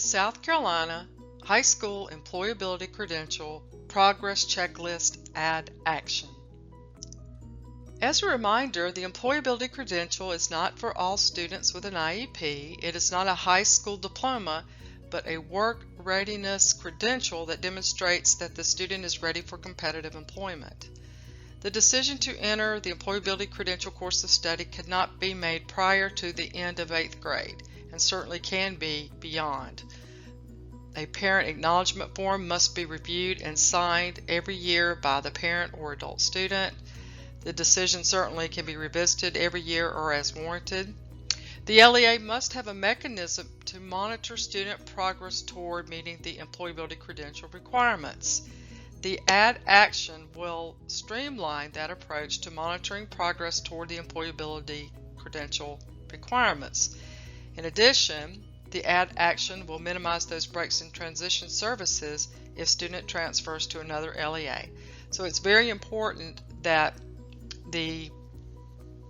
the South Carolina High School Employability Credential Progress Checklist Add Action. As a reminder, the Employability Credential is not for all students with an IEP. It is not a high school diploma, but a work readiness credential that demonstrates that the student is ready for competitive employment. The decision to enter the Employability Credential course of study cannot be made prior to the end of 8th grade, and certainly can be beyond. A parent acknowledgement form must be reviewed and signed every year by the parent or adult student. The decision certainly can be revisited every year or as warranted. The LEA must have a mechanism to monitor student progress toward meeting the employability credential requirements. The Add Action will streamline that approach to monitoring progress toward the employability credential requirements. In addition, the Add Action will minimize those breaks in transition services if student transfers to another LEA. So it's very important that the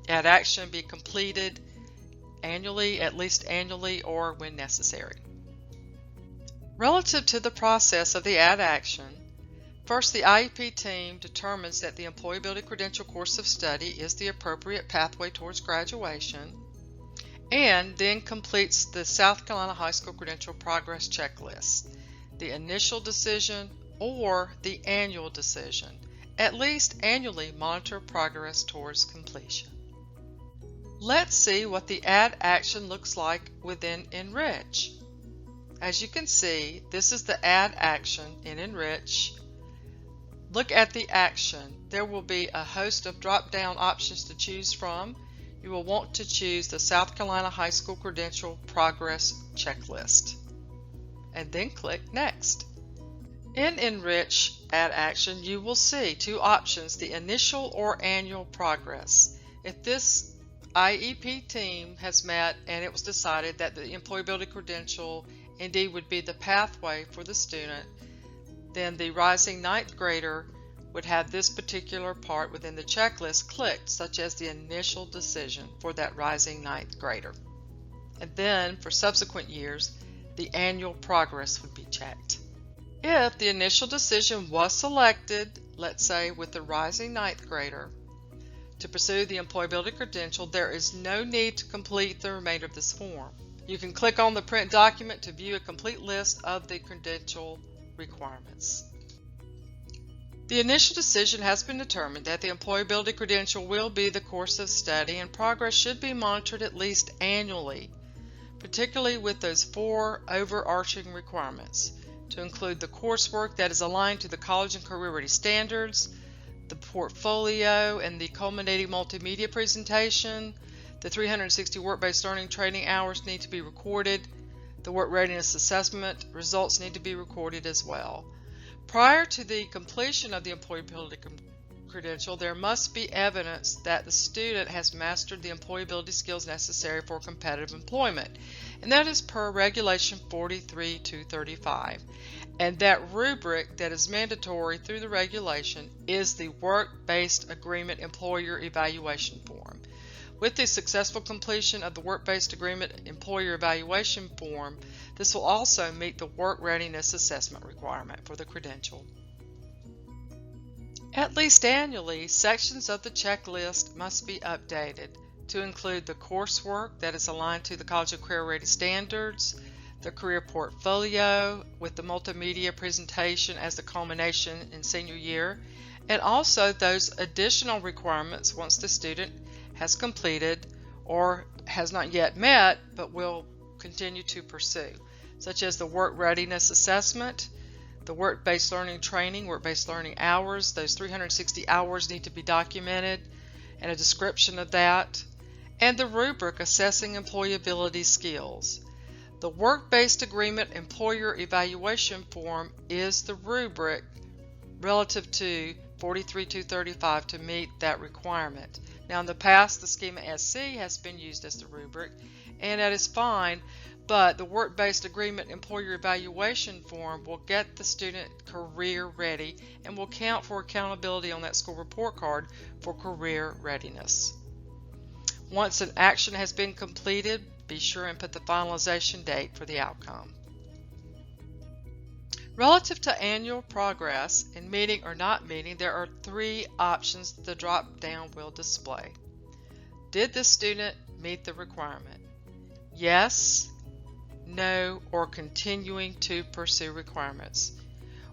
Add Action be completed annually, at least annually, or when necessary. Relative to the process of the Add Action, first, the IEP team determines that the Employability Credential course of study is the appropriate pathway towards graduation, and then completes the South Carolina High School Credential Progress Checklist, the initial decision or the annual decision. At least annually monitor progress towards completion. Let's see what the Add Action looks like within Enrich. As you can see, this is the Add Action in Enrich. Look at the action. There will be a host of drop-down options to choose from. You will want to choose the South Carolina High School Credential Progress Checklist, and then click Next. In Enrich Add Action, you will see two options, the initial or annual progress. If this IEP team has met and it was decided that the employability credential indeed would be the pathway for the student, then the rising 9th grader would have this particular part within the checklist clicked, such as the initial decision for that rising 9th grader. And then for subsequent years, the annual progress would be checked. If the initial decision was selected, let's say with the rising 9th grader, to pursue the employability credential, there is no need to complete the remainder of this form. You can click on the print document to view a complete list of the credential requirements. The initial decision has been determined that the employability credential will be the course of study, and progress should be monitored at least annually, particularly with those 4 overarching requirements, to include the coursework that is aligned to the college and career ready standards, the portfolio and the culminating multimedia presentation, the 360 work-based learning training hours need to be recorded, the work readiness assessment results need to be recorded as well. Prior to the completion of the employability credential, there must be evidence that the student has mastered the employability skills necessary for competitive employment, and that is per Regulation 43-235. And that rubric that is mandatory through the regulation is the Work-Based Agreement Employer Evaluation Form. With the successful completion of the Work-Based Agreement Employer Evaluation Form, this will also meet the Work Readiness Assessment requirement for the credential. At least annually, sections of the checklist must be updated to include the coursework that is aligned to the College and Career Ready standards, the career portfolio with the multimedia presentation as the culmination in senior year, and also those additional requirements once the student has completed or has not yet met but will continue to pursue, such as the work readiness assessment, the work-based learning training, work-based learning hours. Those 360 hours need to be documented and a description of that, and the rubric assessing employability skills. The Work-Based Agreement Employer Evaluation Form is the rubric relative to 43-235 to meet that requirement. Now in the past, the Schema SC has been used as the rubric, and that is fine, but the Work-Based Agreement Employer Evaluation Form will get the student career ready and will count for accountability on that school report card for career readiness. Once an action has been completed, be sure and put the finalization date for the outcome. Relative to annual progress in meeting or not meeting, there are three options the drop-down will display. Did the student meet the requirement? Yes, no, or continuing to pursue requirements.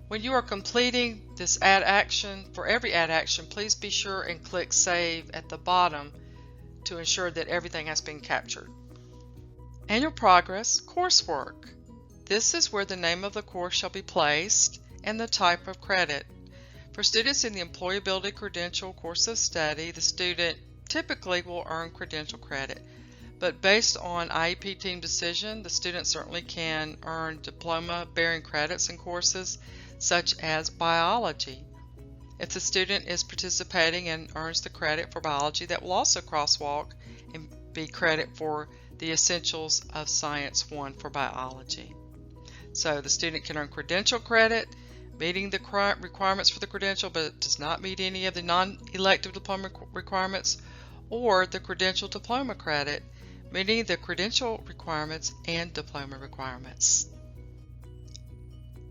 When you are completing this add action, for every add action, please be sure and click Save at the bottom to ensure that everything has been captured. Annual progress, coursework. This is where the name of the course shall be placed and the type of credit. For students in the Employability Credential course of study, the student typically will earn credential credit. But based on IEP team decision, the student certainly can earn diploma-bearing credits in courses such as biology. If the student is participating and earns the credit for biology, that will also crosswalk and be credit for the Essentials of Science 1 for biology. So the student can earn credential credit, meeting the requirements for the credential, but does not meet any of the non-elective diploma requirements, or the credential diploma credit, meeting the credential requirements and diploma requirements.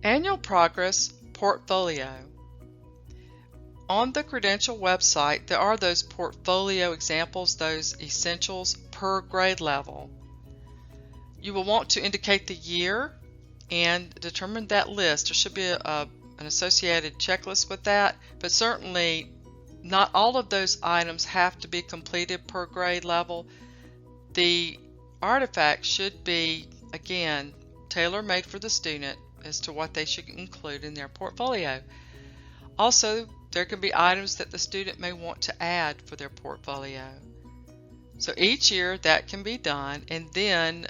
Annual progress portfolio. On the credential website, there are those portfolio examples, those essentials per grade level. You will want to indicate the year and determine that list. There should be an associated checklist with that, but certainly not all of those items have to be completed per grade level. The artifact should be, again, tailor-made for the student as to what they should include in their portfolio. Also, there can be items that the student may want to add for their portfolio. So each year that can be done, and then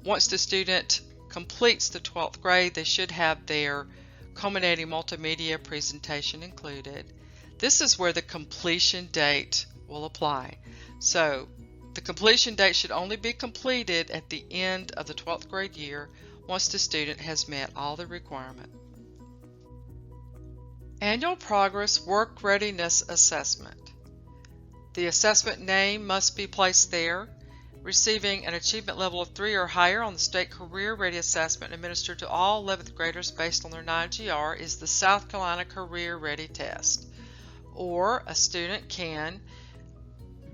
once the student completes the 12th grade, they should have their culminating multimedia presentation included. This is where the completion date will apply. So the completion date should only be completed at the end of the 12th grade year once the student has met all the requirements. Annual Progress Work Readiness Assessment. The assessment name must be placed there. Receiving an achievement level of 3 or higher on the State Career Ready Assessment administered to all 11th graders based on their 9GR is the South Carolina Career Ready Test. Or a student can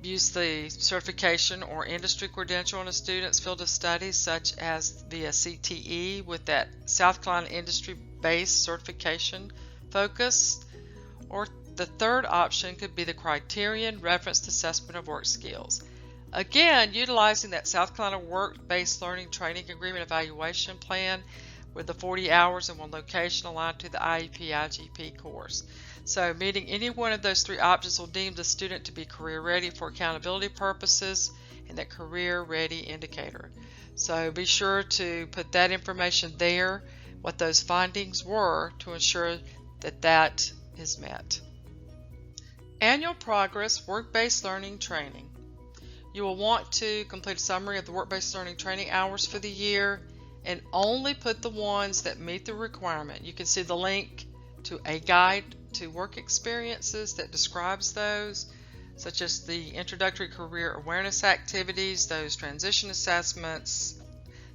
use the certification or industry credential in a student's field of study, such as via CTE with that South Carolina industry-based certification focus. Or the third option could be the Criterion Referenced Assessment of Work Skills. Again, utilizing that South Carolina Work-Based Learning Training Agreement Evaluation Plan with the 40 hours in one location aligned to the IEP IGP course. So meeting any one of those three options will deem the student to be career ready for accountability purposes in that career ready indicator. So be sure to put that information there, what those findings were, to ensure that that is met. Annual Progress Work-Based Learning Training. You will want to complete a summary of the work-based learning training hours for the year and only put the ones that meet the requirement. You can see the link to a guide to work experiences that describes those, such as the introductory career awareness activities, those transition assessments,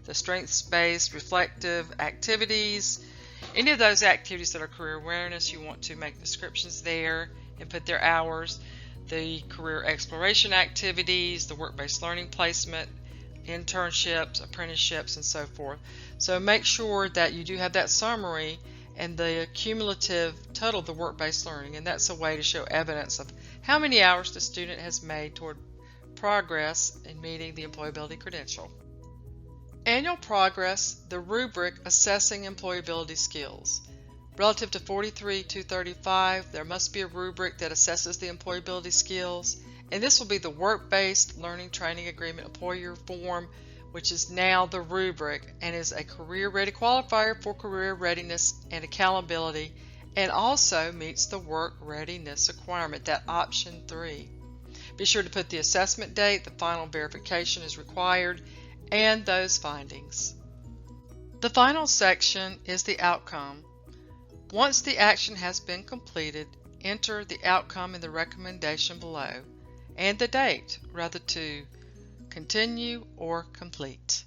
the strengths-based reflective activities. Any of those activities that are career awareness, you want to make descriptions there and put their hours. The career exploration activities, the work-based learning placement, internships, apprenticeships, and so forth. So make sure that you do have that summary and the cumulative total of the work-based learning, and that's a way to show evidence of how many hours the student has made toward progress in meeting the employability credential. Annual Progress, the rubric assessing employability skills. Relative to 43-235, there must be a rubric that assesses the employability skills, and this will be the Work-Based Learning Training Agreement Employer Form, which is now the rubric and is a career ready qualifier for career readiness and accountability, and also meets the work readiness requirement, that option 3. Be sure to put the assessment date, the final verification is required, and those findings. The final section is the outcome. Once the action has been completed, enter the outcome in the recommendation below and the date, rather to continue or complete.